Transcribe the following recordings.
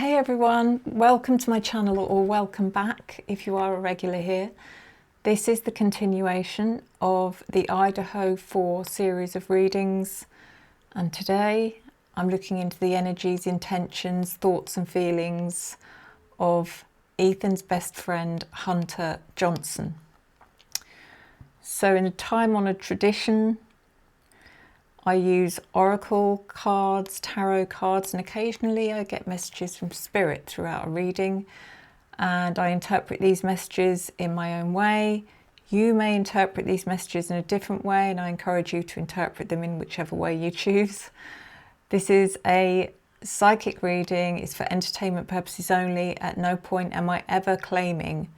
Hey everyone, welcome to my channel, or welcome back if you are a regular here. This is the continuation of the Idaho 4 series of readings, and today I'm looking into the energies, intentions, thoughts and feelings of Ethan's best friend Hunter Johnson. So in a time-honoured tradition, I use oracle cards, tarot cards, and occasionally I get messages from spirit throughout a reading, and I interpret these messages in my own way. You may interpret these messages in a different way, and I encourage you to interpret them in whichever way you choose. This is a psychic reading. It's for entertainment purposes only. At no point am I ever claiming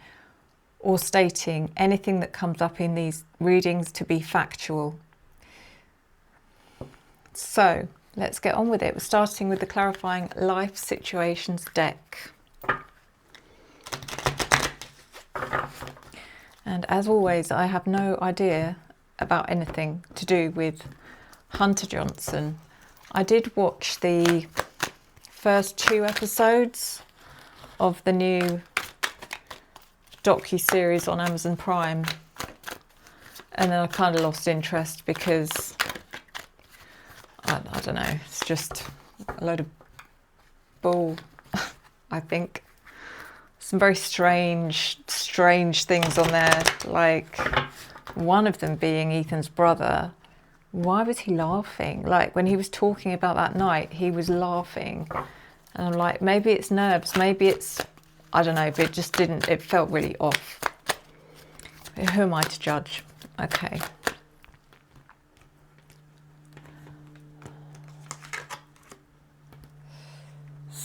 or stating anything that comes up in these readings to be factual. So let's get on with it. We're starting with the Clarifying Life Situations deck. And as always, I have no idea about anything to do with Hunter Johnson. I did watch the first 2 episodes of the new docu-series on Amazon Prime, and then I kind of lost interest because I don't know, it's just a load of bull, I think. Some very strange things on there, like one of them being Ethan's brother. Why was he laughing? Like when he was talking about that night, he was laughing. And I'm like, maybe it's nerves, maybe it's, I don't know, but it just didn't, it felt really off. Who am I to judge? Okay.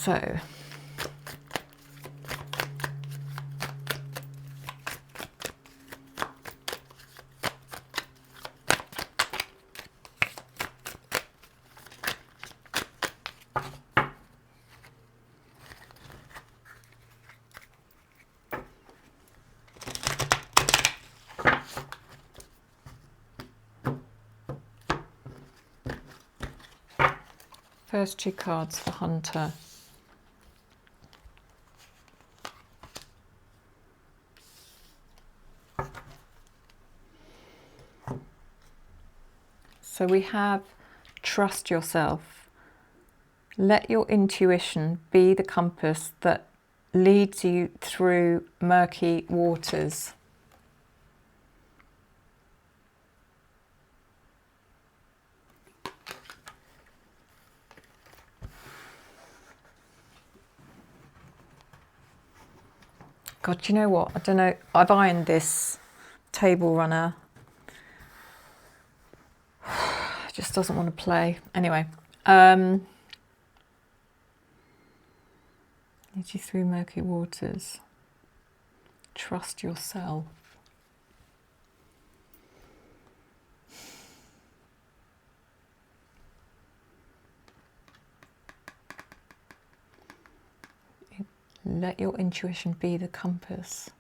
So, first 2 cards for Hunter. So we have trust yourself. Let your intuition be the compass that leads you through murky waters. God, you know what? I don't know. I've ironed this table runner. Just doesn't want to play. Anyway, lead you through murky waters. Trust yourself. Let your intuition be the compass.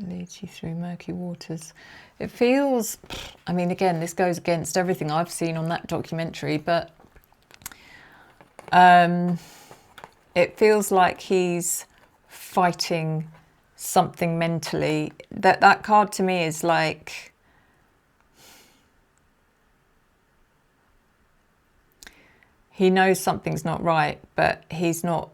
Leads you through murky waters. It feels, I mean, again, this goes against everything I've seen on that documentary, but it feels like he's fighting something mentally. That card to me is like, he knows something's not right, but he's not.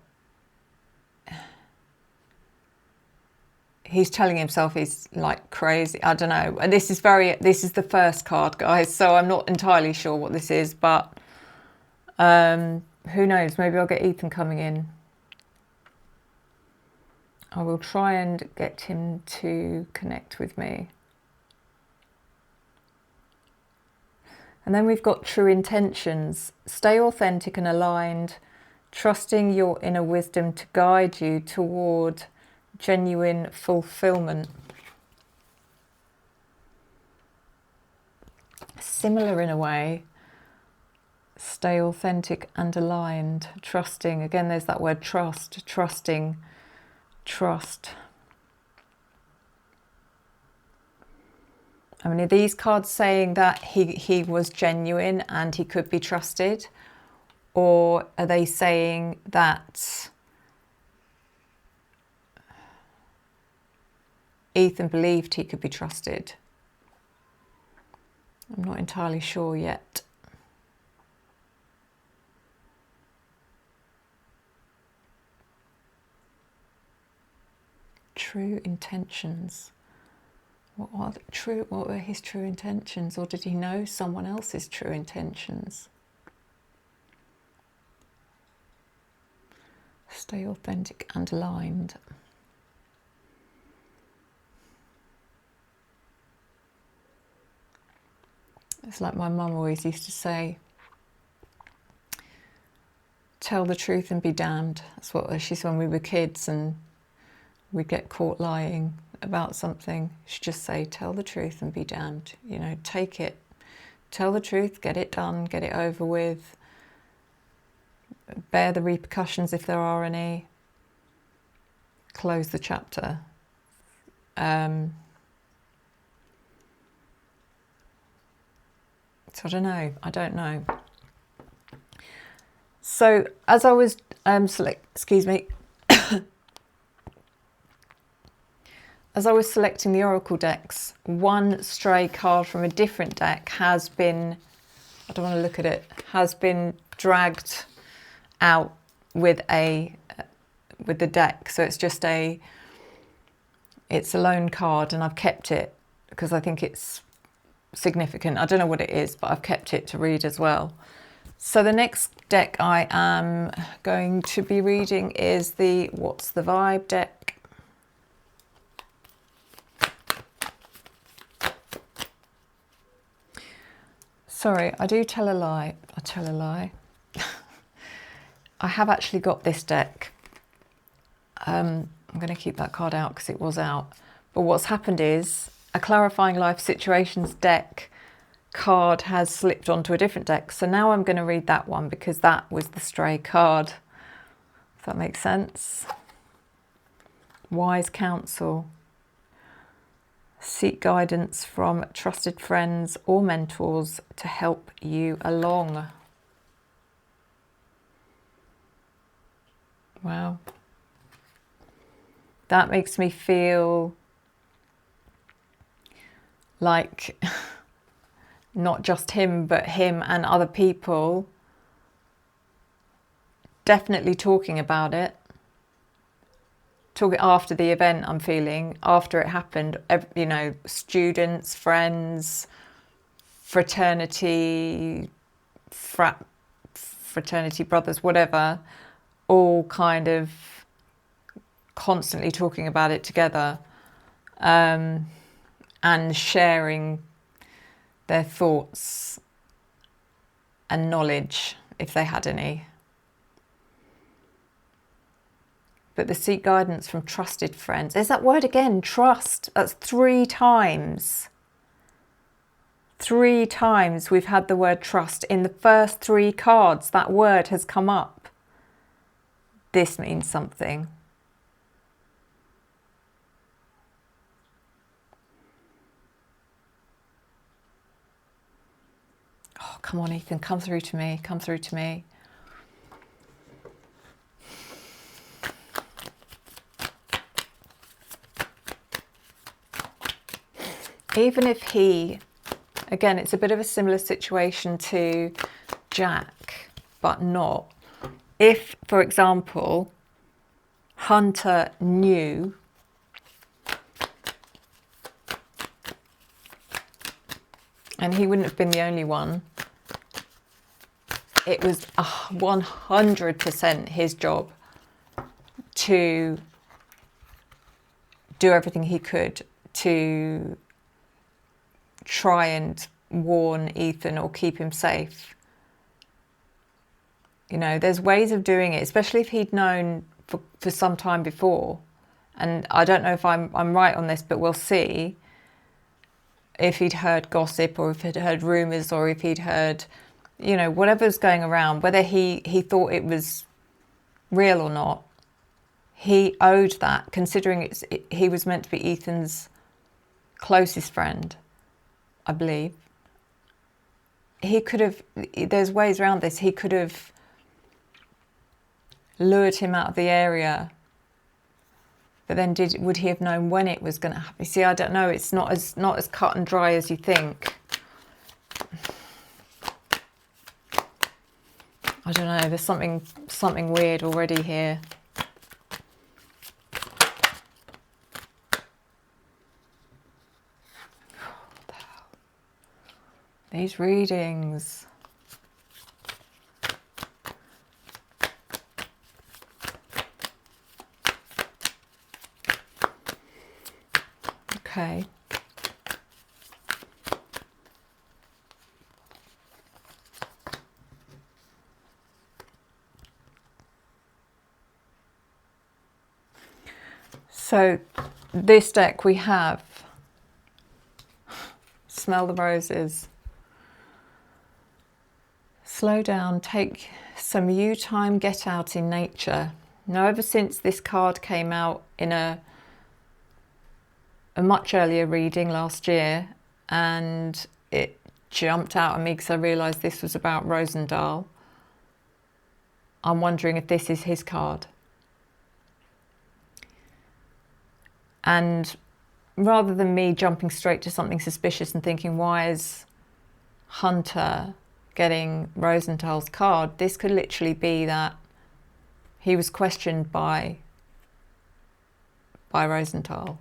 He's telling himself he's like crazy. I don't know. This is the first card, guys, so I'm not entirely sure what this is, but who knows? Maybe I'll get Ethan coming in. I will try and get him to connect with me. And then we've got true intentions. Stay authentic and aligned, trusting your inner wisdom to guide you toward genuine fulfillment. Similar in a way. Stay authentic and aligned, trusting. Again, there's that word trust, trusting, trust. I mean, are these cards saying that he was genuine and he could be trusted? Or are they saying that Ethan believed he could be trusted? I'm not entirely sure yet. True intentions. What were his true intentions? Or did he know someone else's true intentions? Stay authentic and aligned. It's like my mum always used to say, tell the truth and be damned. That's what she said when we were kids and we'd get caught lying about something. She'd just say, tell the truth and be damned. You know, take it. Tell the truth, get it done, get it over with. Bear the repercussions if there are any. Close the chapter. So I don't know. So as I was as I was selecting the oracle decks, one stray card from a different deck has been, I don't want to look at it, has been dragged out with the deck. So it's a lone card, and I've kept it because I think it's significant. I don't know what it is, but I've kept it to read as well. So the next deck I am going to be reading is the What's the Vibe deck. Sorry, I do tell a lie. I tell a lie. I have actually got this deck. I'm going to keep that card out because it was out. But what's happened is a Clarifying Life Situations deck card has slipped onto a different deck. So now I'm going to read that one because that was the stray card. If that makes sense. Wise counsel. Seek guidance from trusted friends or mentors to help you along. Wow. That makes me feel like not just him, but him and other people definitely talking about it. Talking after the event, I'm feeling, after it happened, you know, students, friends, fraternity brothers, whatever, all kind of constantly talking about it together, and sharing their thoughts and knowledge, if they had any. But the seek guidance from trusted friends. There's that word again, trust. That's 3 times. 3 times we've had the word trust. In the first 3 cards, that word has come up. This means something. Oh, come on, Ethan, come through to me, come through to me. Even if he, again, it's a bit of a similar situation to Jack, but not. If, for example, Hunter knew and he wouldn't have been the only one, it was 100% his job to do everything he could to try and warn Ethan or keep him safe. You know, there's ways of doing it, especially if he'd known for some time before. And I don't know if I'm right on this, but we'll see. If he'd heard gossip or if he'd heard rumours or if he'd heard, you know, whatever's going around, whether he thought it was real or not, he owed that, considering he was meant to be Ethan's closest friend. I believe. He could have, there's ways around this, he could have lured him out of the area, but then would he have known when it was going to happen? You see, I don't know, it's not as cut and dry as you think. I don't know, there's something weird already here. These readings. Okay. So this deck we have Smell the Roses. Slow down, take some you time, get out in nature. Now, ever since this card came out in a much earlier reading last year, and it jumped out at me because I realised this was about Rosendahl, I'm wondering if this is his card. And rather than me jumping straight to something suspicious and thinking, why is Hunter getting Rosenthal's card, this could literally be that he was questioned by Rosenthal.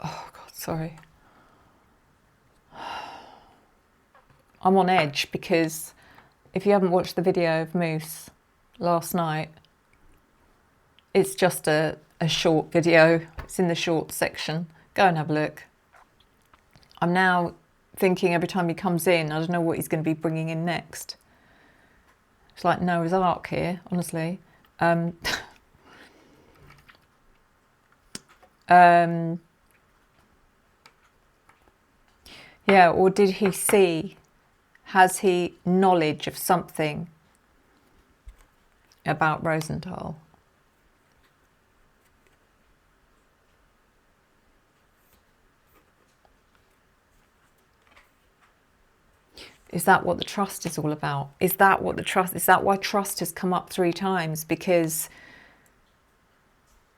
Oh God, sorry. I'm on edge because if you haven't watched the video of Moose last night, it's just a short video. It's in the short section. Go and have a look. I'm now thinking every time he comes in, I don't know what he's going to be bringing in next. It's like Noah's Ark here, honestly. Yeah, or did he see, has he knowledge of something about Rosenthal? Is that what the trust is all about? Is that what the trust, is that why trust has come up 3 times? Because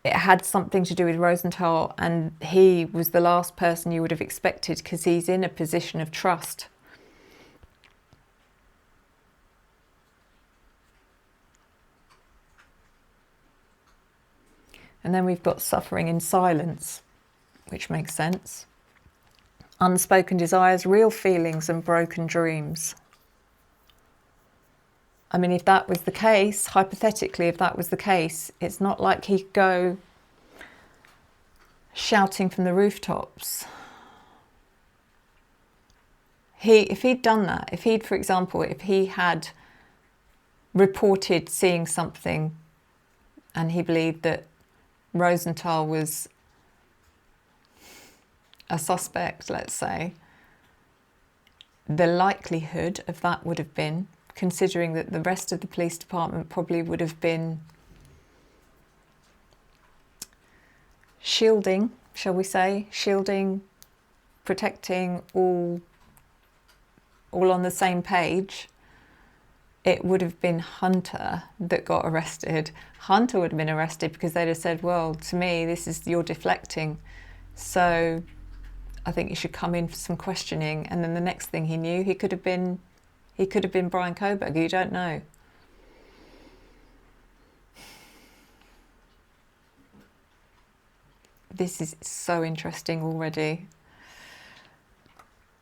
it had something to do with Rosenthal, and he was the last person you would have expected because he's in a position of trust. And then we've got suffering in silence, which makes sense. Unspoken desires, real feelings and broken dreams. I mean, if that was the case, hypothetically, if that was the case, it's not like he could go shouting from the rooftops. If he'd done that, if he'd, for example, if he had reported seeing something and he believed that Rosenthal was a suspect, let's say, the likelihood of that would have been, considering that the rest of the police department probably would have been shielding, shall we say, shielding, protecting, all on the same page, it would have been Hunter that got arrested. Hunter would have been arrested because they'd have said, well, to me, this is, you're deflecting. So I think you should come in for some questioning. And then the next thing he knew, he could have been Brian Coburg. You don't know. This is so interesting already.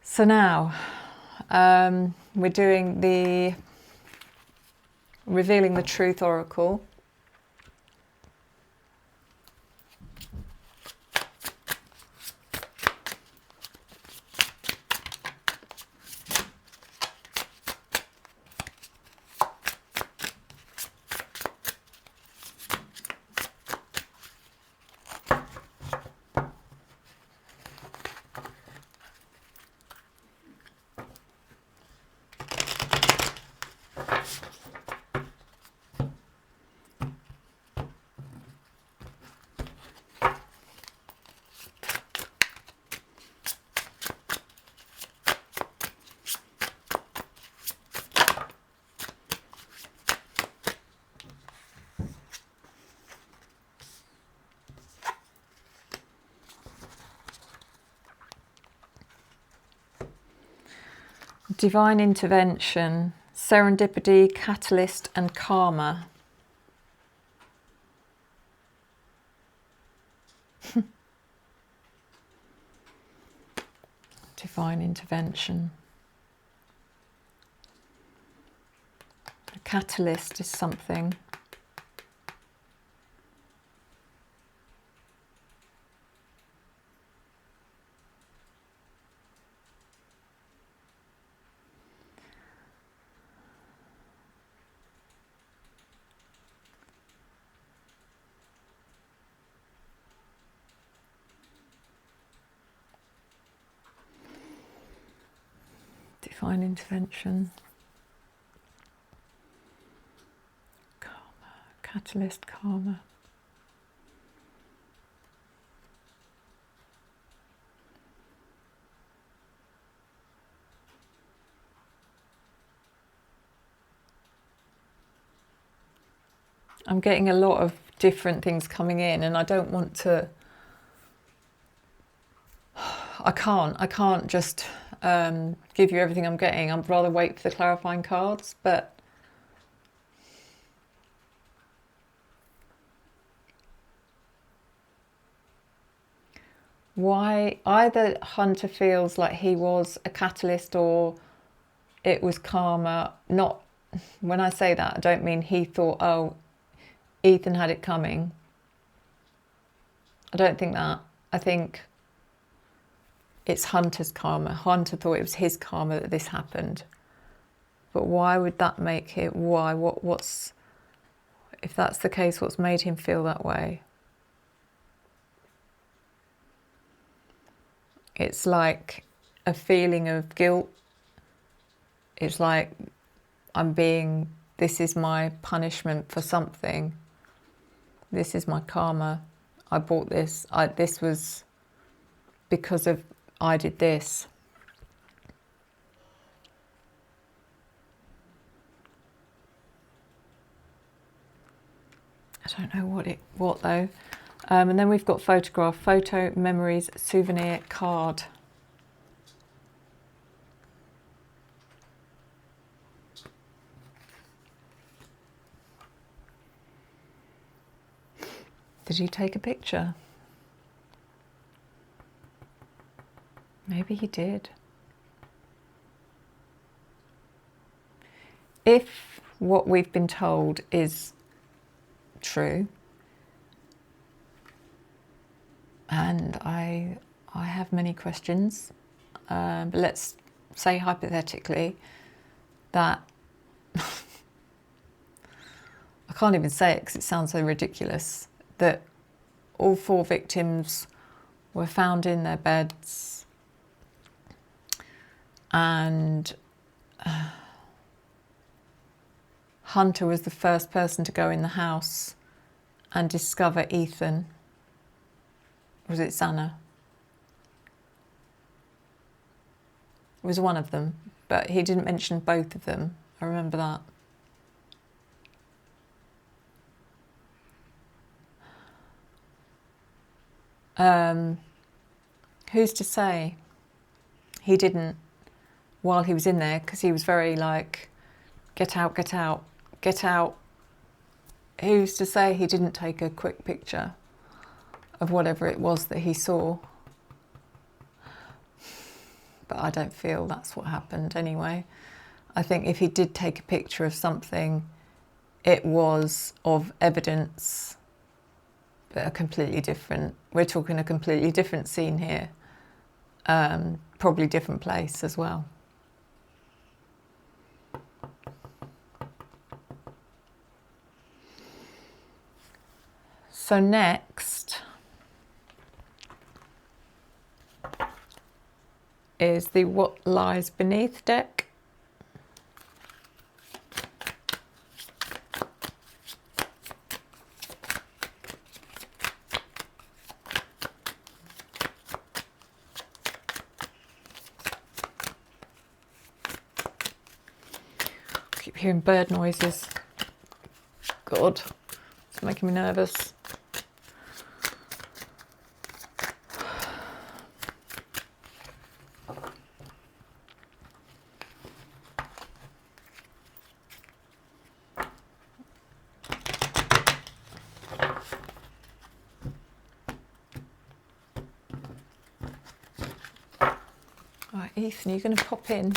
So now we're doing the Revealing the Truth Oracle. Divine intervention, serendipity, catalyst and karma. Divine intervention. A catalyst is something. Divine intervention, karma, catalyst, karma. I'm getting a lot of different things coming in, and I don't want to, I can't just give you everything I'm getting. I'd rather wait for the clarifying cards, but why either Hunter feels like he was a catalyst or it was karma. Not, when I say that, I don't mean he thought, oh, Ethan had it coming. I don't think that. I think it's Hunter's karma. Hunter thought it was his karma that this happened. But why would that make it? Why? What's, if that's the case, what's made him feel that way? It's like a feeling of guilt. It's like this is my punishment for something. This is my karma. I bought this. This was because of I did this. I don't know what though. And then we've got photograph, photo, memories, souvenir, card. Did he take a picture? Maybe he did. If what we've been told is true, and I have many questions, but let's say hypothetically that I can't even say it because it sounds so ridiculous, that all 4 victims were found in their beds, and Hunter was the first person to go in the house and discover Ethan. Was it Xana? It was one of them, but he didn't mention both of them. I remember that. Who's to say he didn't while he was in there, because he was very like, get out, get out, get out. Who's to say he didn't take a quick picture of whatever it was that he saw? But I don't feel that's what happened anyway. I think if he did take a picture of something, it was of evidence, but a completely different, we're talking a completely different scene here, probably different place as well. So next is the What Lies Beneath deck. I keep hearing bird noises. God, it's making me nervous. Ethan, you're going to pop in.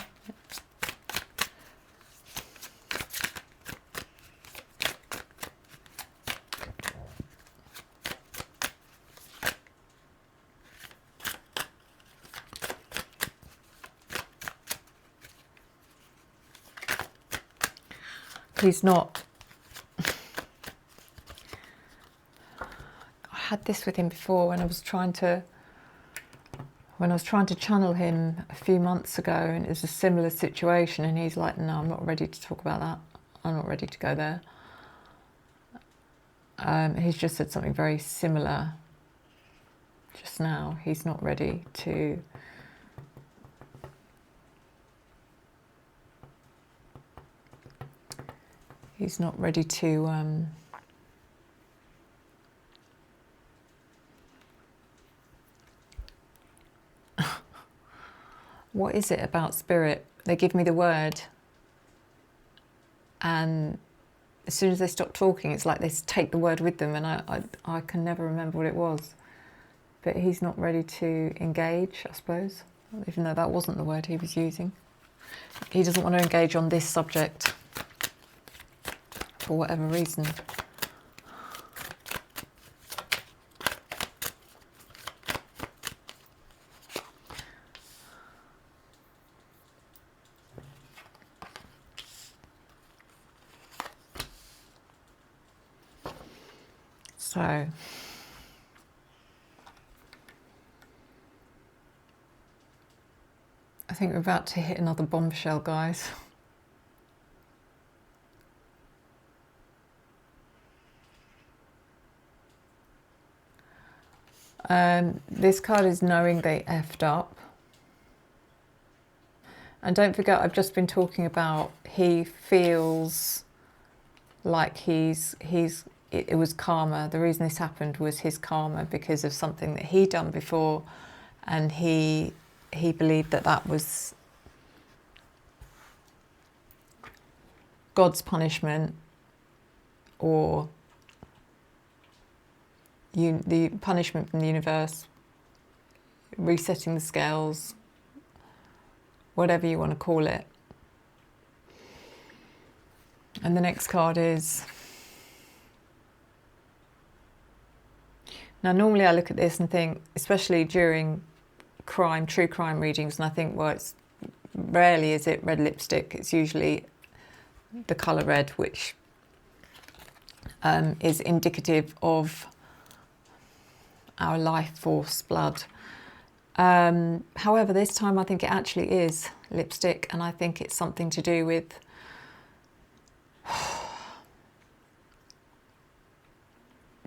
He's not. I had this with him before when I was trying to channel him a few months ago, and it was a similar situation, and he's like, no, I'm not ready to talk about that. I'm not ready to go there. He's just said something very similar just now. He's not ready to what is it about spirit? They give me the word, and as soon as they stop talking, it's like they take the word with them, and I can never remember what it was. But he's not ready to engage, I suppose, even though that wasn't the word he was using. He doesn't want to engage on this subject for whatever reason. So, I think we're about to hit another bombshell, guys. This card is knowing they effed up. And don't forget, I've just been talking about he feels like it was karma. The reason this happened was his karma because of something that he'd done before, and he believed that that was God's punishment, or the punishment from the universe, resetting the scales, whatever you want to call it. And the next card is, now normally I look at this and think, especially during true crime readings, and I think, well, it's rarely is it red lipstick, it's usually the colour red, which is indicative of our life force blood. However, this time I think it actually is lipstick, and I think it's something to do with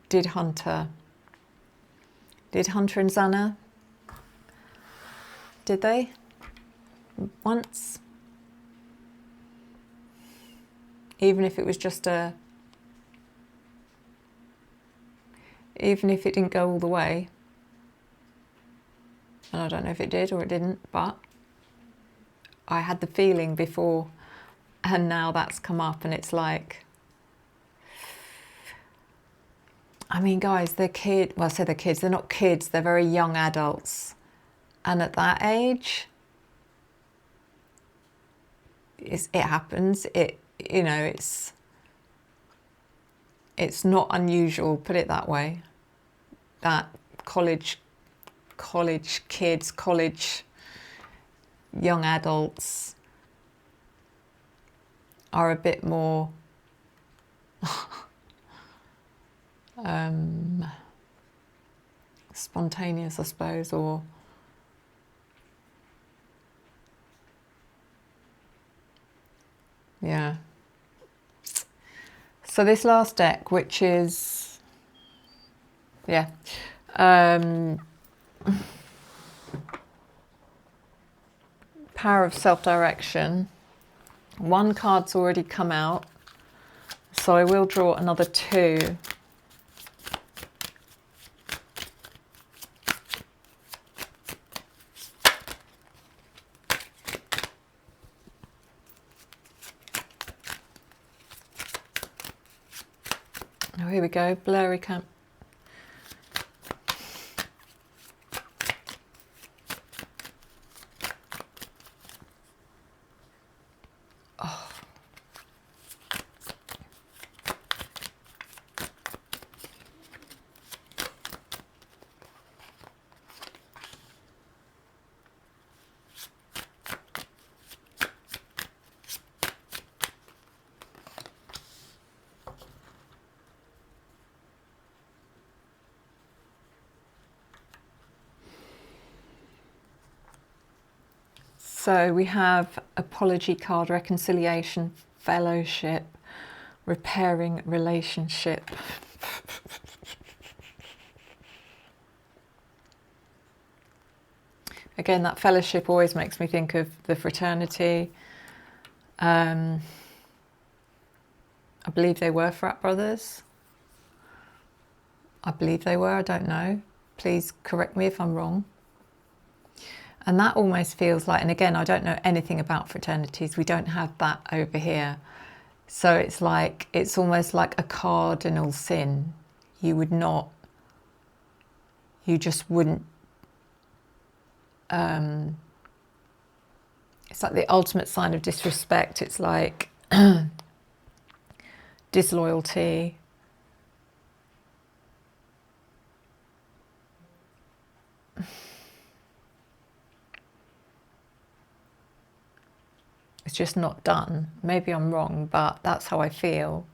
did Hunter and Xana, did they once, even if it was just even if it didn't go all the way, and I don't know if it did or it didn't, but I had the feeling before, and now that's come up, and it's like, I mean, guys, they're kids. Well, I say they're kids. They're not kids. They're very young adults. And at that age, it happens. You know, it's not unusual, put it that way, that college kids, young adults are a bit more spontaneous, I suppose, or yeah. So this last deck, which is, yeah, Power of Self-Direction. One card's already come out, so I will draw another two. Oh, here we go, blurry camp. So we have apology card, reconciliation, fellowship, repairing relationship. Again, that fellowship always makes me think of the fraternity. I believe they were frat brothers. I believe they were, I don't know. Please correct me if I'm wrong. And that almost feels like, and again, I don't know anything about fraternities. We don't have that over here. So it's like, it's almost like a cardinal sin. You would not, you just wouldn't, it's like the ultimate sign of disrespect. It's like disloyalty. It's just not done. Maybe I'm wrong, but that's how I feel.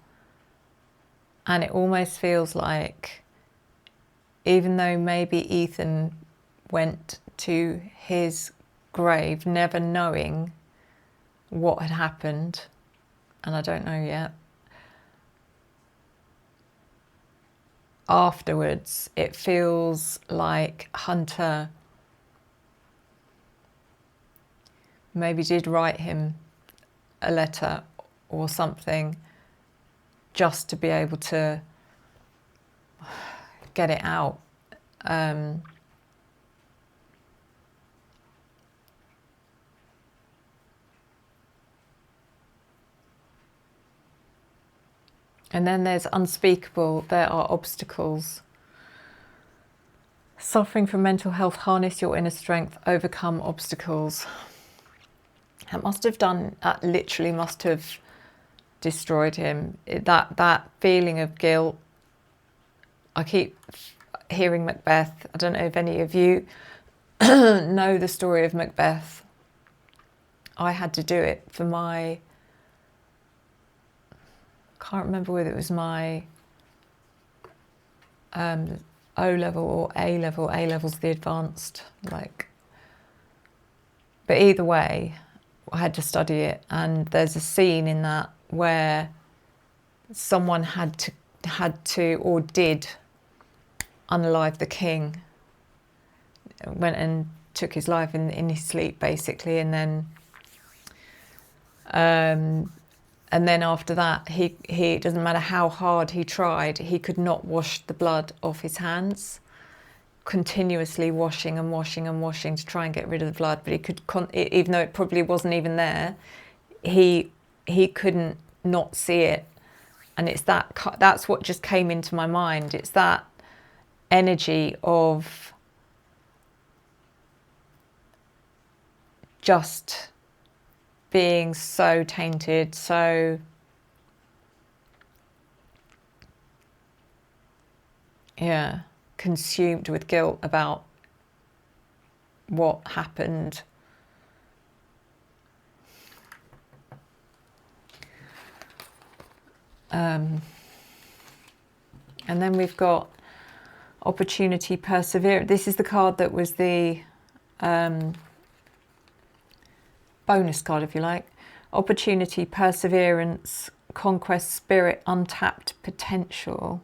And it almost feels like, even though maybe Ethan went to his grave never knowing what had happened, and I don't know yet, afterwards it feels like Hunter maybe did write him a letter or something just to be able to get it out. And then there's unspeakable, there are obstacles. Suffering from mental health, harness your inner strength, overcome obstacles. That must have done, that literally must have destroyed him. That feeling of guilt. I keep hearing Macbeth. I don't know if any of you know the story of Macbeth. I had to do it for my, can't remember whether it was my O-level or A-level. A-level's the advanced, like. But either way, I had to study it, and there's a scene in that where someone had to or did unalive the king. Went and took his life in his sleep, basically, and then after that, he it doesn't matter how hard he tried, he could not wash the blood off his hands. Continuously washing and washing and washing to try and get rid of the blood, but he could, even though it probably wasn't even there, he couldn't not see it. And it's that's what just came into my mind. It's that energy of just being so tainted, so yeah, consumed with guilt about what happened. And then we've got opportunity, perseverance. This is the card that was the bonus card, if you like. Opportunity, perseverance, conquest, spirit, untapped potential.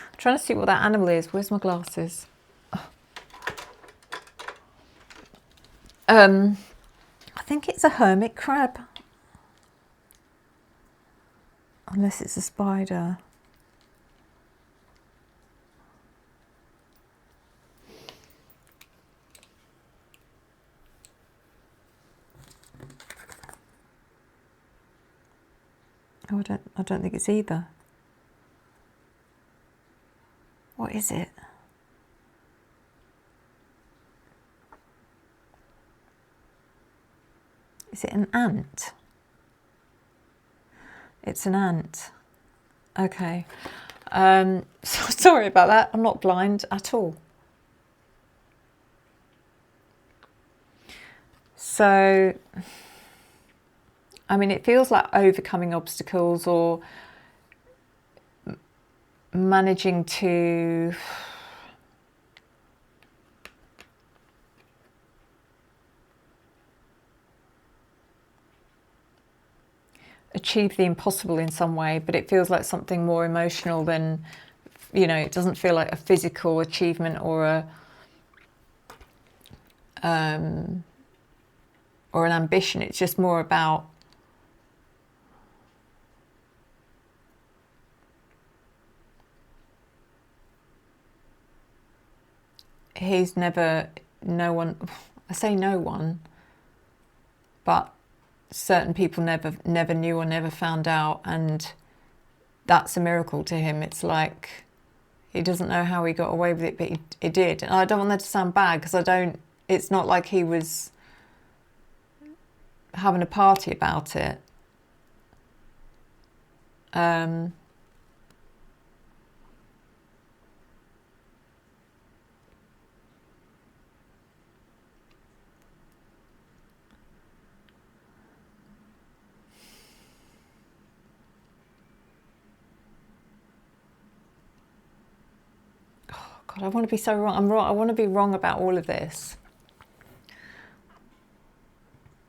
I'm trying to see what that animal is. Where's my glasses? I think it's a hermit crab. Unless it's a spider. Oh, I don't think it's either. What is it? Is it an ant? It's an ant. Okay. Sorry about that. I'm not blind at all. So, I mean, it feels like overcoming obstacles or managing to achieve the impossible in some way, but it feels like something more emotional than, you know, it doesn't feel like a physical achievement or an ambition. It's just more about no one, I say no one, but certain people never knew or never found out, and that's a miracle to him. It's like he doesn't know how he got away with it, but he did. And I don't want that to sound bad, because it's not like he was having a party about it. God, I want to be so wrong. I'm wrong. I want to be wrong about all of this.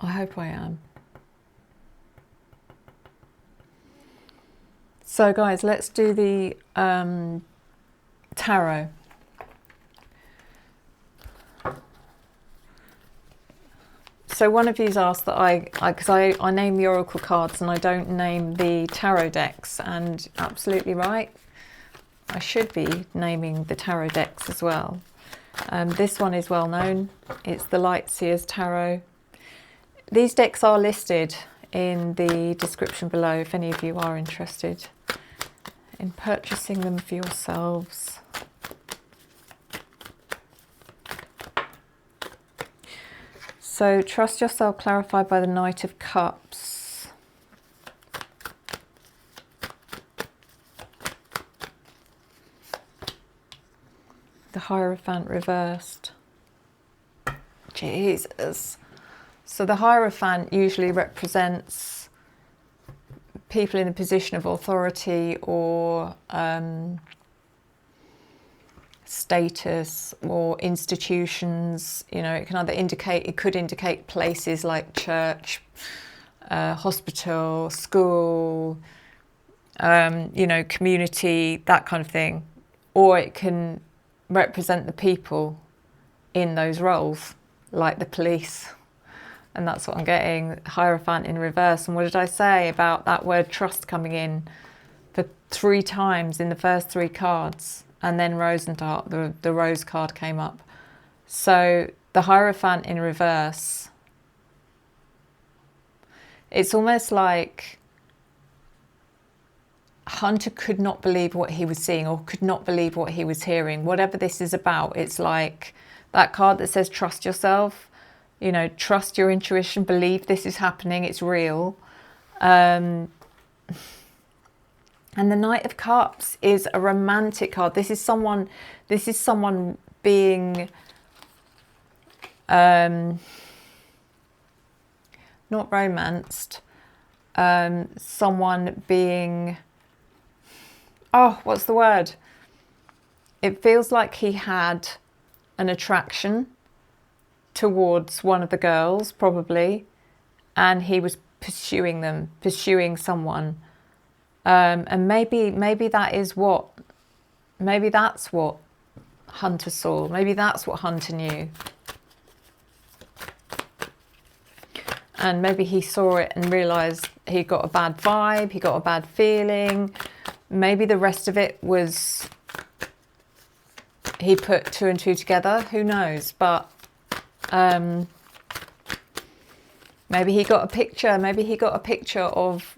I hope I am. So guys, let's do the tarot. So one of you's asked that because I name the oracle cards and I don't name the tarot decks, and absolutely right. I should be naming the tarot decks as well. This one is well known. It's the Light Seers Tarot. These decks are listed in the description below if any of you are interested in purchasing them for yourselves. So trust yourself, clarified by the Knight of Cups. The Hierophant reversed. Jesus. So the Hierophant usually represents people in a position of authority or status or institutions. You know, it could indicate places like church, hospital, school, you know, community, that kind of thing. Or it can represent the people in those roles, like the police. And that's what I'm getting, Hierophant in reverse. And what did I say about that word trust coming in for 3 times in the first 3 cards? And then Rosenthal, the Rose card came up. So the Hierophant in reverse, it's almost like Hunter could not believe what he was seeing or could not believe what he was hearing. Whatever this is about, it's like that card that says trust yourself, you know, trust your intuition, believe this is happening, it's real. And the Knight of Cups is a romantic card. This is someone being not romanced, someone being, oh, what's the word? It feels like he had an attraction towards one of the girls, probably, and he was pursuing someone. And maybe that's what Hunter saw. Maybe that's what Hunter knew. And maybe he saw it and realised he got a bad vibe, he got a bad feeling. Maybe the rest of it was, he put 2 and 2 together, who knows? But maybe he got a picture of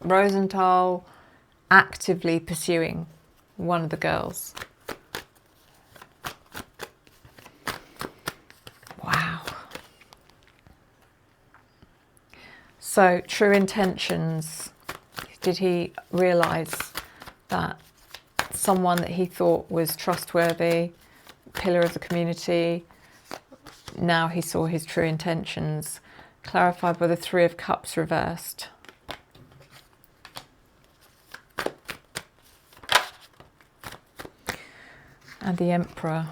Rosenthal actively pursuing one of the girls. Wow. So, true intentions. Did he realise that someone that he thought was trustworthy, pillar of the community, now he saw his true intentions. Clarified by the Three of Cups reversed. And the Emperor.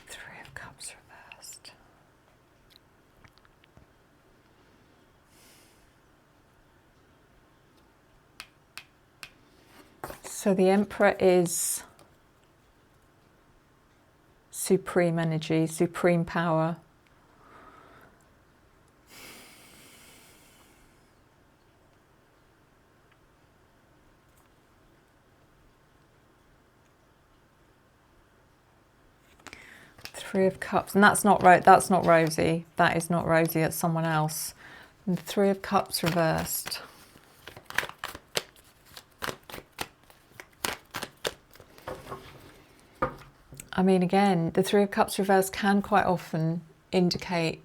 Three of Cups reversed. So the Emperor is supreme energy, supreme power. Three of Cups, and that's not Rosie. That is not Rosie. That's someone else. And the Three of Cups reversed. I mean, again, the Three of Cups reversed can quite often indicate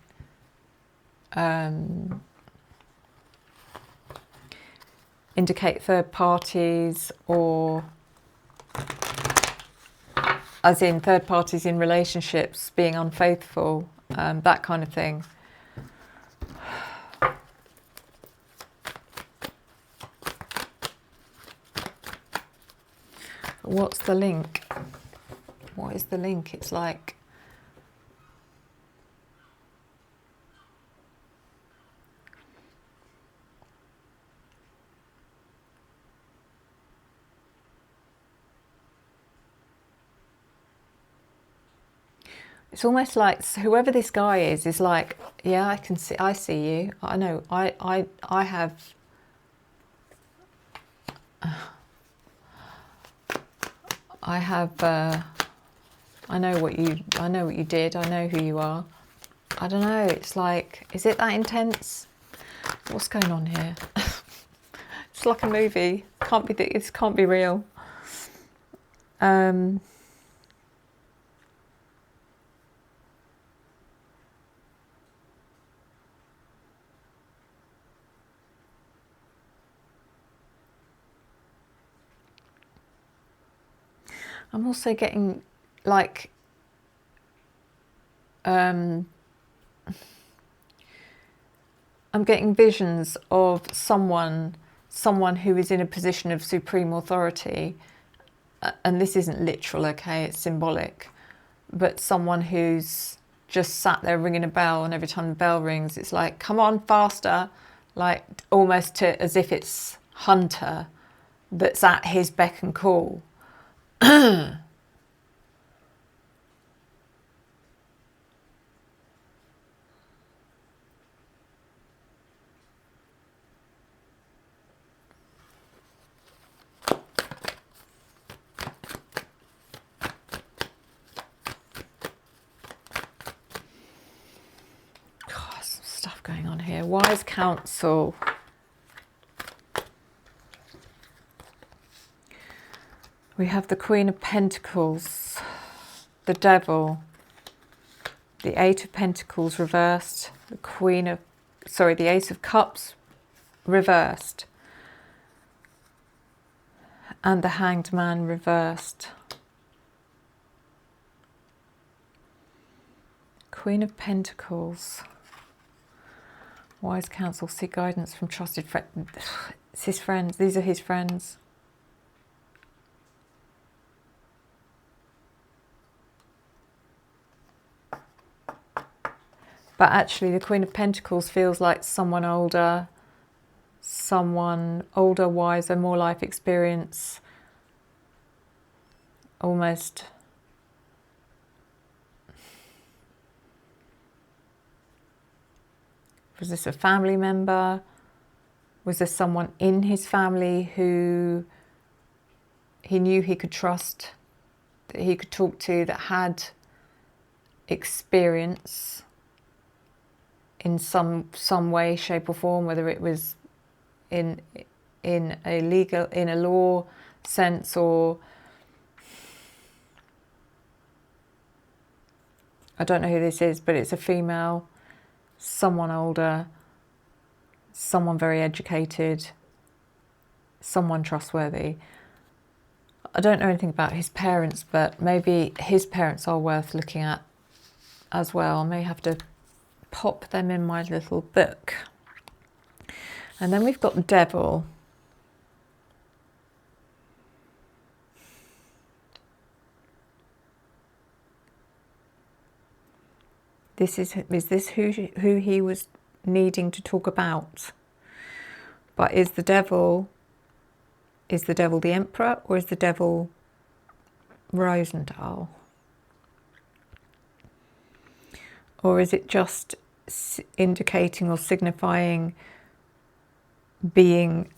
third parties, or as in third parties in relationships being unfaithful, that kind of thing. What's the link? What is the link? It's like, it's almost like whoever this guy is like, yeah, I see you. I know. I have. I know what you did. I know who you are. I don't know. It's like, is it that intense? What's going on here? It's like a movie. It can't be real. I'm also getting like I'm getting visions of someone who is in a position of supreme authority, and this isn't literal, okay, it's symbolic, but someone who's just sat there ringing a bell, and every time the bell rings it's like, come on, faster, like almost as if it's Hunter that's at his beck and call. Some stuff going on here. Wise counsel. We have the Queen of Pentacles, the Devil, the Eight of Pentacles reversed, the Ace of Cups reversed, and the Hanged Man reversed. Queen of Pentacles. Wise counsel, seek guidance from trusted friends. It's his friends. These are his friends. But actually the Queen of Pentacles feels like someone older, wiser, more life experience, almost was this a family member? Was there someone in his family who he knew he could trust, that he could talk to, that had experience in some way, shape or form, whether it was in a law sense, or I don't know who this is, but it's a female, someone older, someone very educated, someone trustworthy. I don't know anything about his parents, but maybe his parents are worth looking at as well. I may have to pop them in my little book. And then we've got the devil. Is this who he was needing to talk about? But is the devil the emperor, or is the devil Rosendahl? Or is it just indicating or signifying being,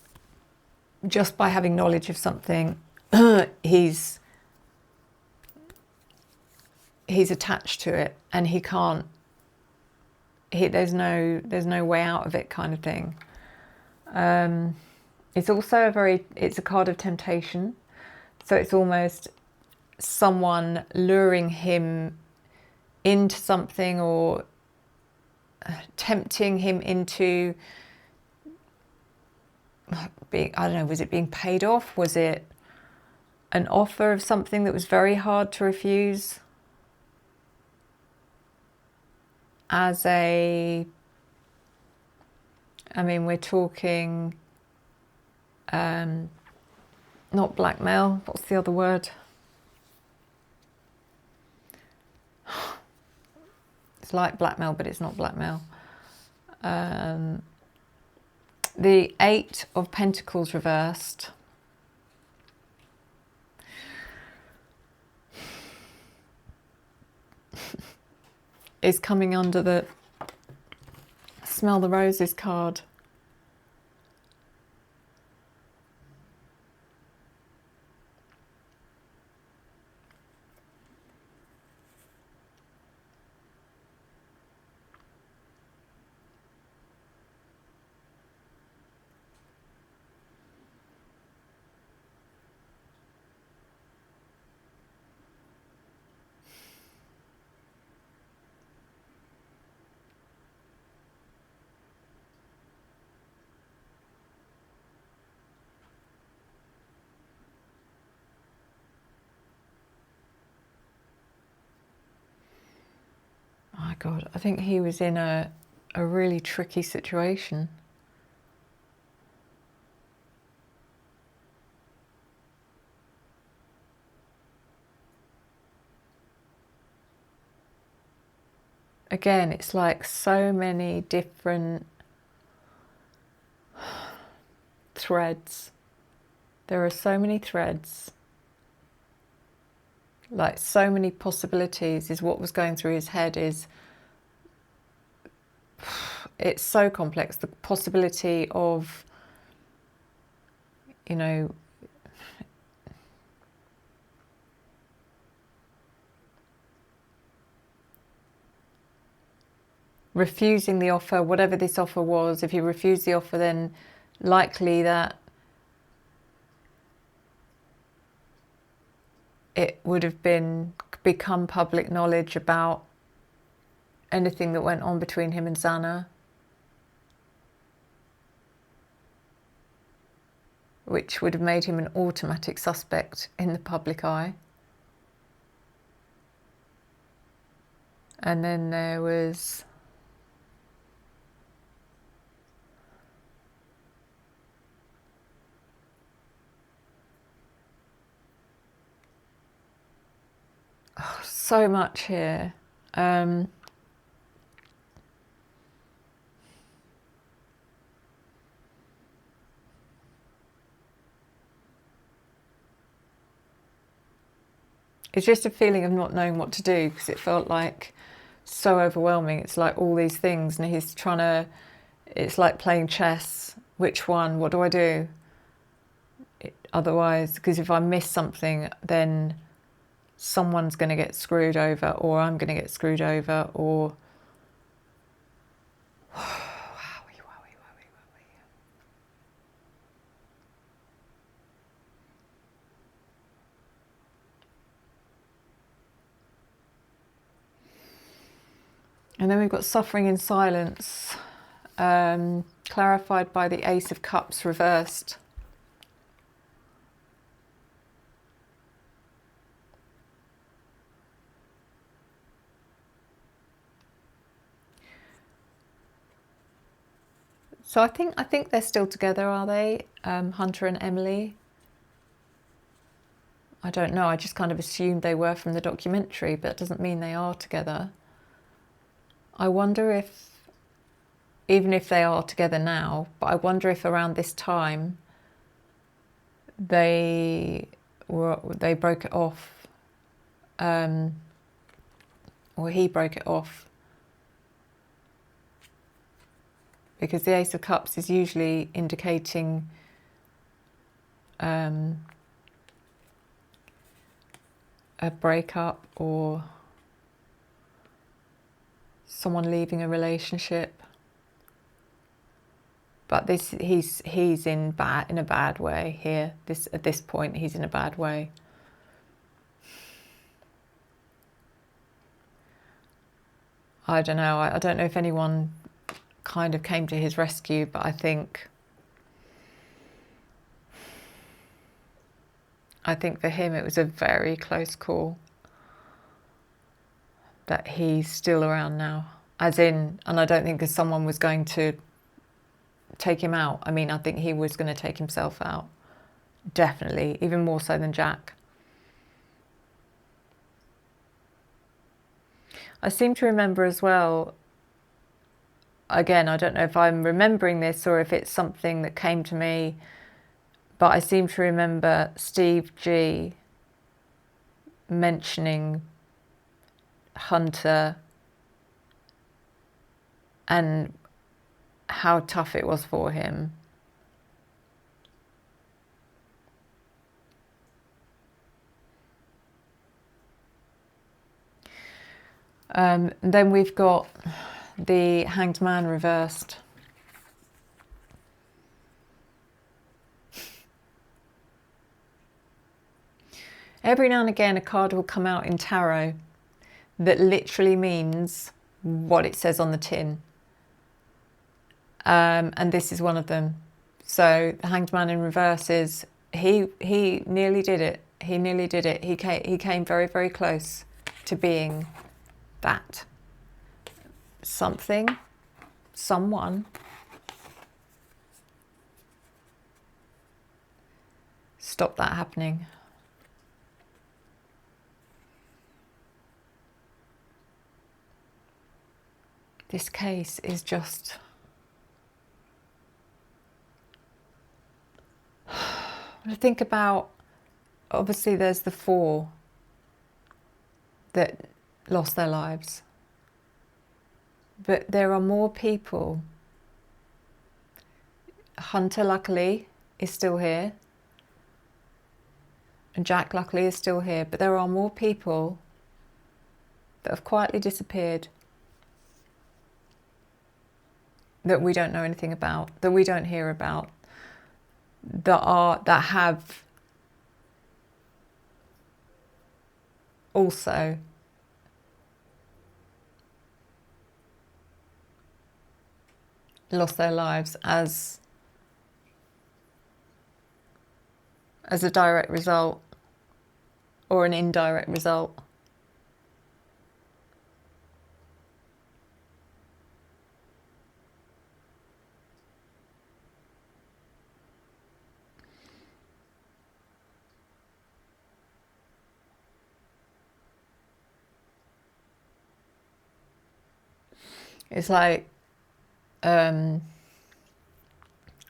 just by having knowledge of something, he's attached to it and he can't, there's no way out of it, kind of thing. It's also it's a card of temptation. So it's almost someone luring him into something, or tempting him into being, I don't know, was it being paid off? Was it an offer of something that was very hard to refuse? We're talking, not blackmail, what's the other word? It's like blackmail, but it's not blackmail. The 8 of Pentacles reversed. Is coming under the Smell the Roses card. My God, I think he was in a really tricky situation. Again, it's like so many different threads. There are so many threads. Like so many possibilities is what was going through his head. It's so complex. The possibility of, you know, refusing the offer, whatever this offer was. If he refused the offer, then likely that it would have become public knowledge about anything that went on between him and Xana, which would have made him an automatic suspect in the public eye. And then there was so much here. It's just a feeling of not knowing what to do, because it felt like so overwhelming. It's like all these things, and he's trying to, it's like playing chess. Which one? What do I do? Otherwise, because if I miss something, then someone's going to get screwed over, or I'm going to get screwed over, or and then we've got suffering in silence, clarified by the Ace of Cups reversed. So I think they're still together, are they? Hunter and Emily? I don't know, I just kind of assumed they were from the documentary, but it doesn't mean they are together. I wonder if, even if they are together now, but I wonder if around this time they broke it off, or he broke it off. Because the Ace of Cups is usually indicating a breakup or someone leaving a relationship. But he's in a bad way here. At this point he's in a bad way. I don't know. I don't know if anyone kind of came to his rescue, but I think for him it was a very close call that he's still around now. As in, and I don't think someone was going to take him out. I mean, I think he was going to take himself out. Definitely, even more so than Jack. I seem to remember as well, again, I don't know if I'm remembering this or if it's something that came to me, but I seem to remember Steve G mentioning Hunter and how tough it was for him. Then we've got the Hanged Man reversed. Every now and again a card will come out in tarot that literally means what it says on the tin. And this is one of them. So the Hanged Man in reverse is, he nearly did it. He nearly did it. He came very, very close to being that. Something, someone stop that happening. This case is just... I think about, obviously there's the 4 that lost their lives. But there are more people. Hunter, luckily, is still here. And Jack, luckily, is still here. But there are more people that have quietly disappeared that we don't know anything about, that we don't hear about, that have also lost their lives as a direct result or an indirect result. It's like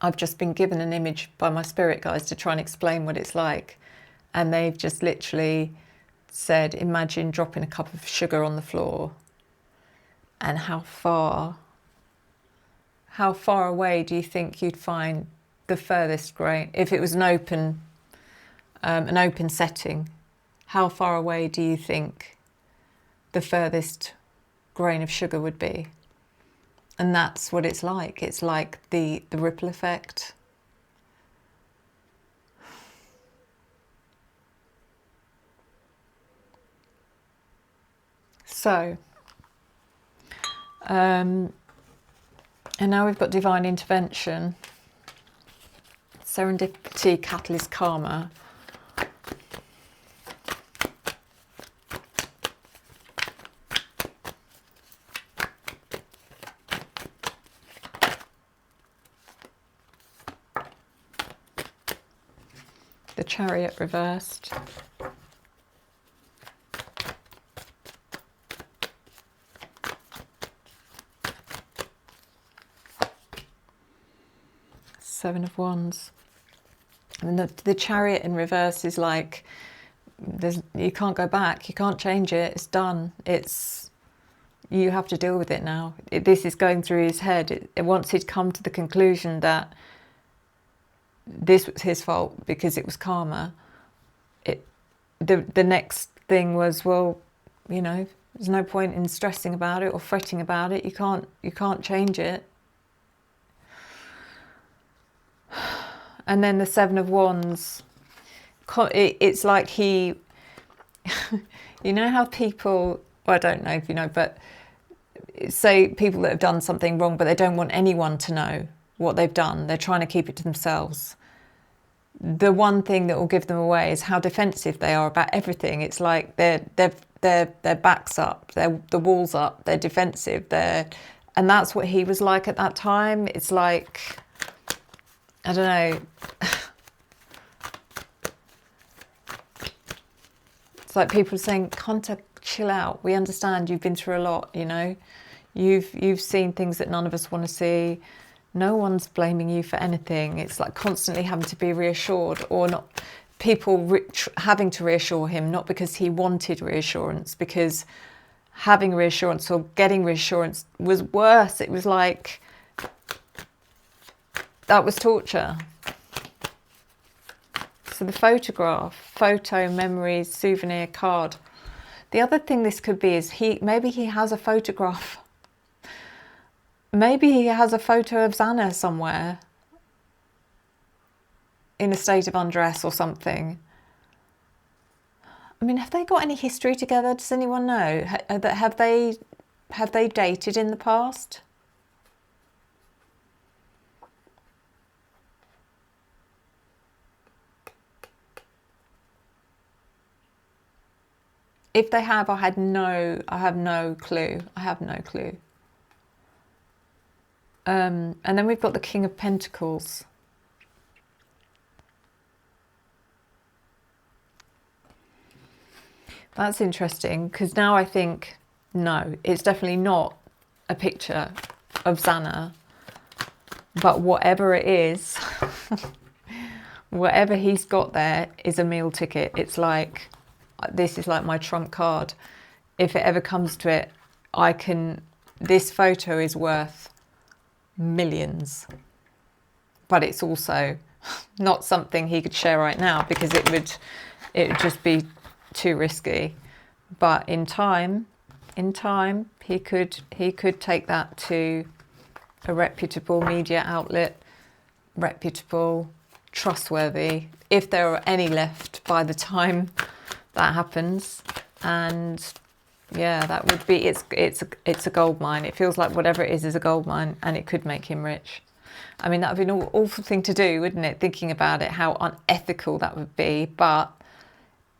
I've just been given an image by my spirit guides to try and explain what it's like, and they've just literally said, imagine dropping a cup of sugar on the floor, and how far away do you think you'd find the furthest grain if it was an open setting? How far away do you think the furthest grain of sugar would be? And that's what it's like. It's like the ripple effect. So, and now we've got divine intervention, serendipity, catalyst, karma. Chariot reversed. Seven of Wands. And the Chariot in reverse is like, you can't go back, you can't change it, it's done. You have to deal with it now. This is going through his head. Once he'd come to the conclusion that this was his fault because it was karma, the next thing was, well, you know, there's no point in stressing about it or fretting about it. You can't change it. And then the Seven of Wands, it's like he, you know how people, well, I don't know if you know, but say people that have done something wrong, but they don't want anyone to know what they've done. They're trying to keep it to themselves. The one thing that will give them away is how defensive they are about everything. It's like their backs up, the walls up, they're defensive. And that's what he was like at that time. It's like, I don't know. It's like people saying, Conta, chill out. We understand you've been through a lot, you know. You've seen things that none of us want to see. No one's blaming you for anything. It's like constantly having to be reassured, or not, people having to reassure him, not because he wanted reassurance, because having reassurance or getting reassurance was worse. It was like, that was torture. So the photograph, photo, memories, souvenir, card. The other thing this could be is maybe he has a photograph. Maybe he has a photo of Xana somewhere in a state of undress or something. I mean, have they got any history together? Does anyone know? Have they dated in the past? If they have, I have no clue. I have no clue. And then we've got the King of Pentacles. That's interesting, because now I think, no, it's definitely not a picture of Xana. But whatever it is, whatever he's got there is a meal ticket. It's like, this is like my trump card. If it ever comes to it, this photo is worth millions. But it's also not something he could share right now, because it would just be too risky. But in time, he could take that to a reputable media outlet, reputable, trustworthy, if there are any left by the time that happens. And yeah, that would be, it's a gold mine. It feels like whatever it is a gold mine, and it could make him rich. I mean, that would be an awful thing to do, wouldn't it? Thinking about it, how unethical that would be. But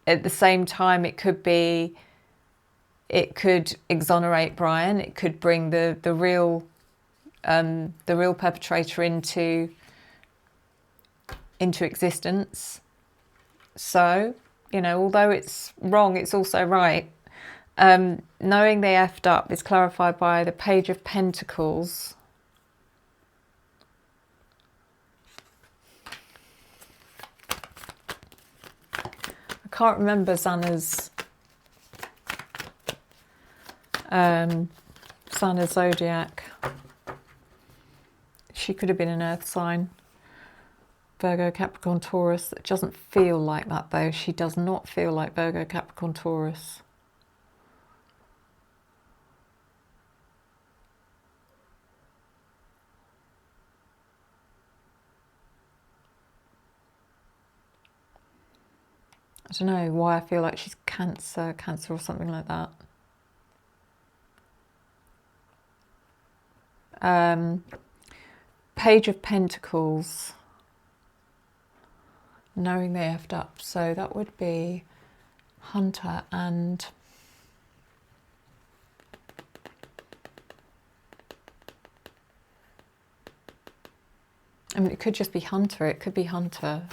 at the same time, it could exonerate Brian. It could bring the real perpetrator into existence. So, you know, although it's wrong, it's also right. Knowing they effed up is clarified by the Page of Pentacles. I can't remember Xana's zodiac. She could have been an earth sign. Virgo, Capricorn, Taurus. It doesn't feel like that though. She does not feel like Virgo, Capricorn, Taurus. I don't know why I feel like she's Cancer or something like that. Page of Pentacles. Knowing they effed up. So that would be Hunter and... I mean, it could just be Hunter. It could be Hunter.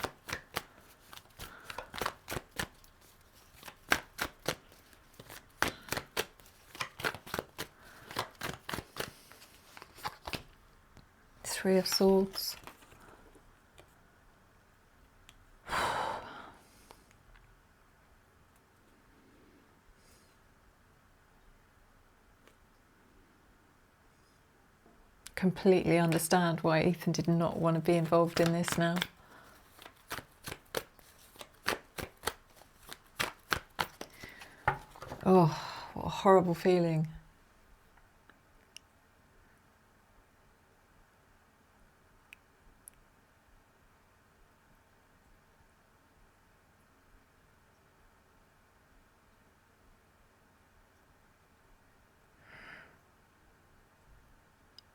Three of Swords. Completely understand why Ethan did not want to be involved in this now. Oh, what a horrible feeling.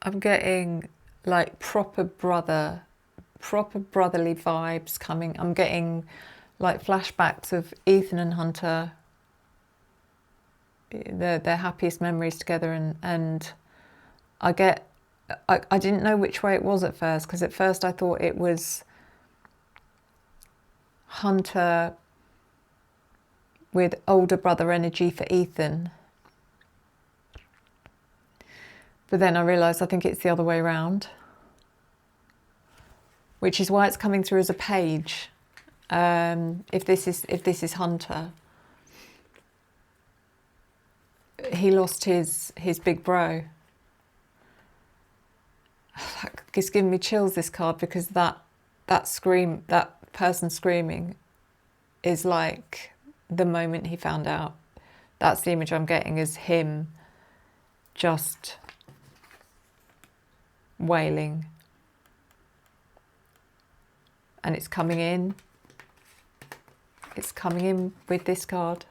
I'm getting like proper brotherly vibes coming. I'm getting like flashbacks of Ethan and Hunter, their happiest memories together, and I didn't know which way it was at first, because at first I thought it was Hunter with older brother energy for Ethan. But then I realised I think it's the other way around, which is why it's coming through as a page. If this is Hunter, he lost his big bro. It's giving me chills, this card, because that person screaming is like the moment he found out. That's the image I'm getting, is him just wailing, and it's coming in with this card.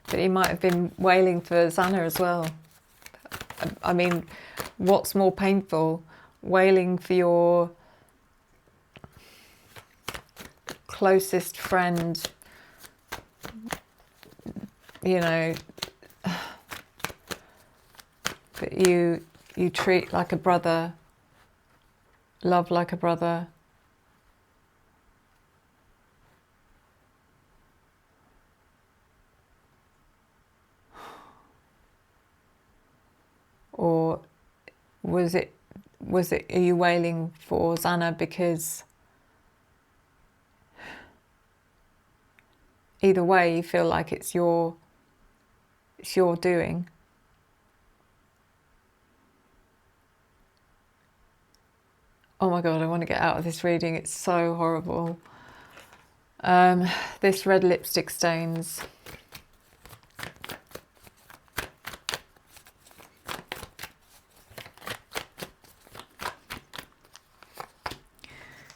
But he might have been wailing for Xana as well. I mean, what's more painful, wailing for your closest friend, you know, that you treat like a brother, love like a brother. Or was it, are you wailing for Xana because either way you feel like it's your doing? Oh my God, I want to get out of this reading. It's so horrible. This red lipstick stains.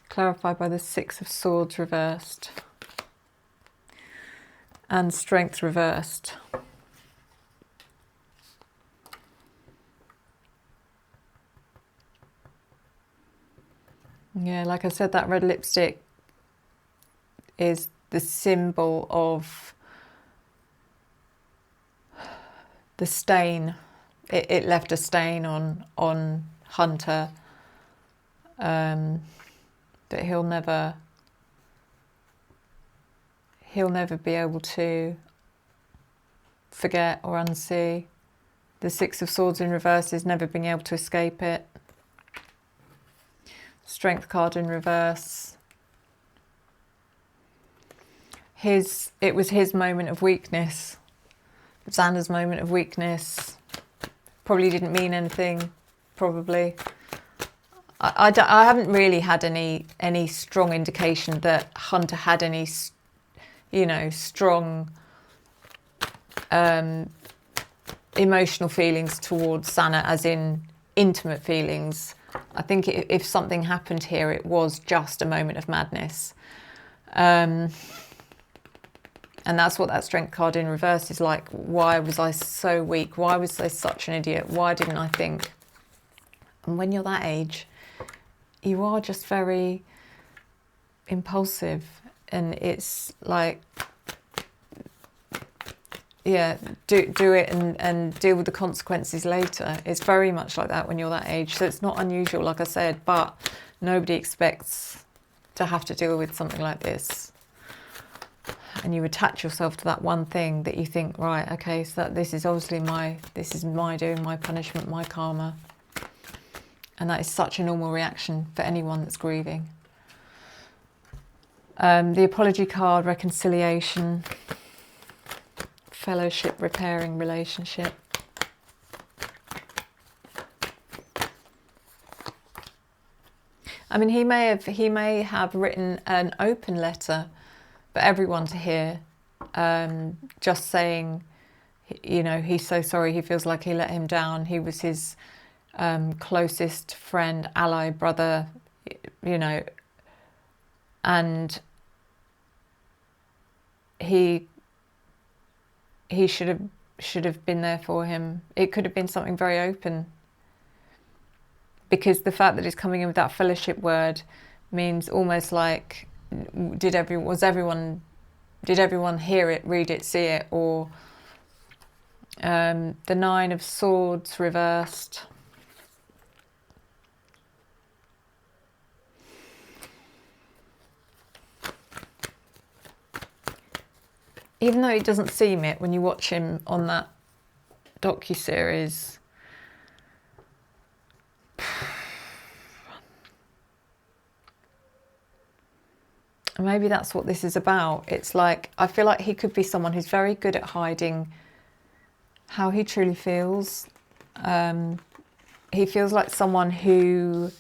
Clarified by the Six of Swords reversed and Strength reversed. Yeah, like I said, that red lipstick is the symbol of the stain. It left a stain on Hunter that he'll never be able to forget or unsee. The Six of Swords in reverse is never being able to escape it. Strength card in reverse. It was his moment of weakness. Xana's moment of weakness. Probably didn't mean anything, probably. I haven't really had any strong indication that Hunter had any, you know, strong emotional feelings towards Xana, as in intimate feelings. I think if something happened here, it was just a moment of madness. And that's what that Strength card in reverse is like. Why was I so weak? Why was I such an idiot? Why didn't I think? And when you're that age, you are just very impulsive, and it's like, yeah, do it and deal with the consequences later. It's very much like that when you're that age. So it's not unusual, like I said, but nobody expects to have to deal with something like this. and you attach yourself to that one thing that you think, right, okay, so this is obviously my doing, my punishment, my karma. And that is such a normal reaction for anyone that's grieving. The apology card, reconciliation, fellowship, repairing relationship. I mean, he may have written an open letter for everyone to hear, just saying, you know, he's so sorry, he feels like he let him down. He was his closest friend, ally, brother, you know, and he should have been there for him. It could have been something very open, because the fact that it's coming in with that fellowship word means almost like, did everyone hear it, read it, see it? Or the Nine of Swords reversed. Even though he doesn't seem it when you watch him on that docuseries, maybe that's what this is about. It's like, I feel like he could be someone who's very good at hiding how he truly feels. He feels like someone who,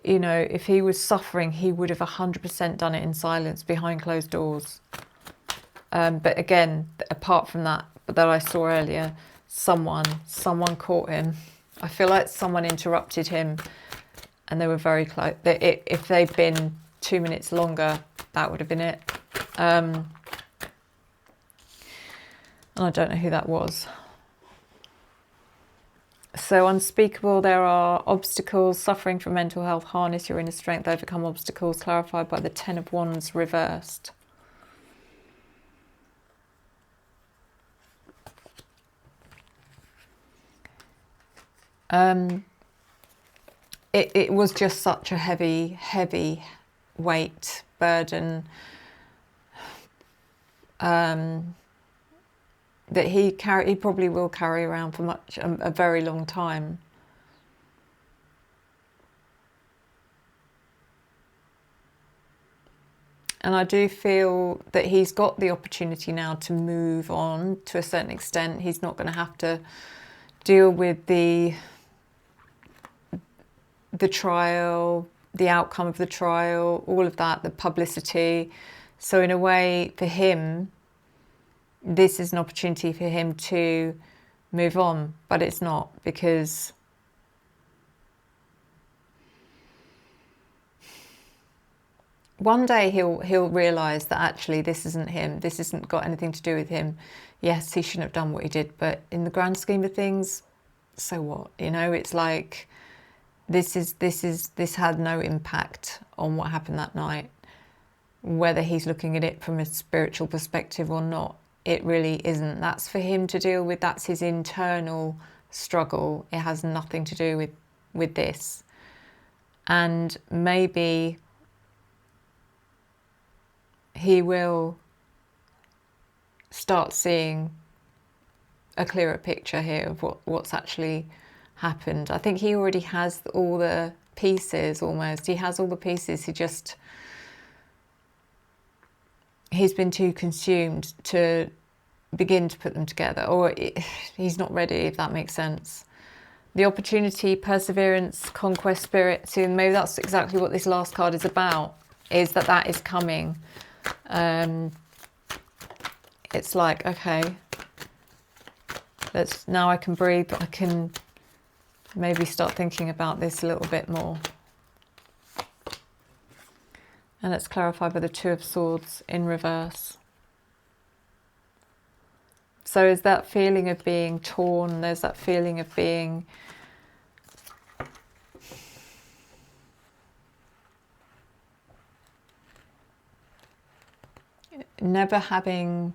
you know, if he was suffering, he would have 100% done it in silence, behind closed doors. But again, apart from that I saw earlier, someone caught him. I feel like someone interrupted him, and they were very close. If they'd been 2 minutes longer, that would have been it. And I don't know who that was. So unspeakable, there are obstacles, suffering from mental health, harness your inner strength, overcome obstacles, clarified by the Ten of Wands reversed. It was just such a heavy weight, burden, that he probably will carry around for a very long time. And I do feel that he's got the opportunity now to move on to a certain extent. He's not going to have to deal with the trial, the outcome of the trial, all of that, the publicity. So in a way, for him, this is an opportunity for him to move on, but it's not, because one day he'll realise that actually this isn't him, this isn't got anything to do with him. Yes, he shouldn't have done what he did, but in the grand scheme of things, so what? You know, it's like this had no impact on what happened that night, whether he's looking at it from a spiritual perspective or not. It really isn't. That's for him to deal with. That's his internal struggle. It has nothing to do with this. And maybe he will start seeing a clearer picture here of what's actually happened. I think he already has all the pieces, almost. He has all the pieces. He's been too consumed to begin to put them together, or he's not ready, if that makes sense. The opportunity, perseverance, conquest spirit, so maybe that's exactly what this last card is about, is that is coming. It's like, okay, now I can breathe, I can maybe start thinking about this a little bit more. And let's clarify by the Two of Swords in reverse. So is that feeling of being torn, there's that feeling of being never having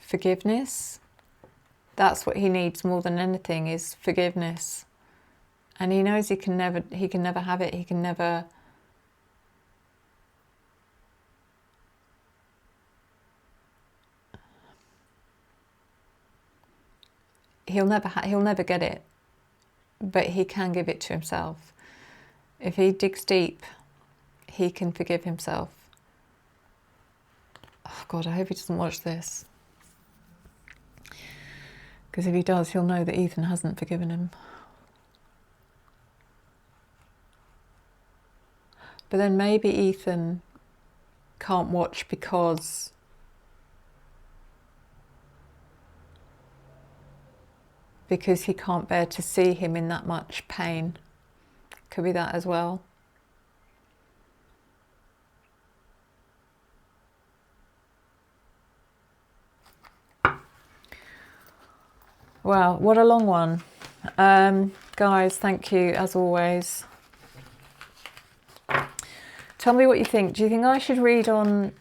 forgiveness. that's what he needs more than anything, is forgiveness. And he knows he can never have it. He can never. He'll never get it, but he can give it to himself. If he digs deep, he can forgive himself. Oh God, I hope he doesn't watch this. Because if he does, he'll know that Ethan hasn't forgiven him. But then maybe Ethan can't watch because he can't bear to see him in that much pain. Could be that as well. Wow, what a long one. Guys, thank you as always. Tell me what you think. Do you think I should read on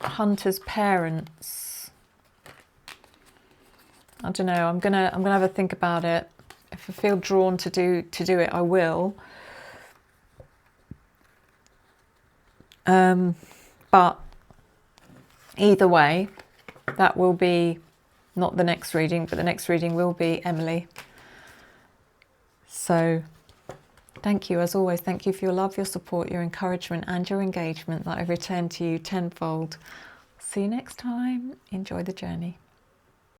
Hunter's parents? I don't know. I'm gonna have a think about it. If I feel drawn to do it, I will. But either way, that will be not the next reading, but the next reading will be Emily. So thank you as always. Thank you for your love, your support, your encouragement and your engagement that I've returned to you tenfold. See you next time. Enjoy the journey.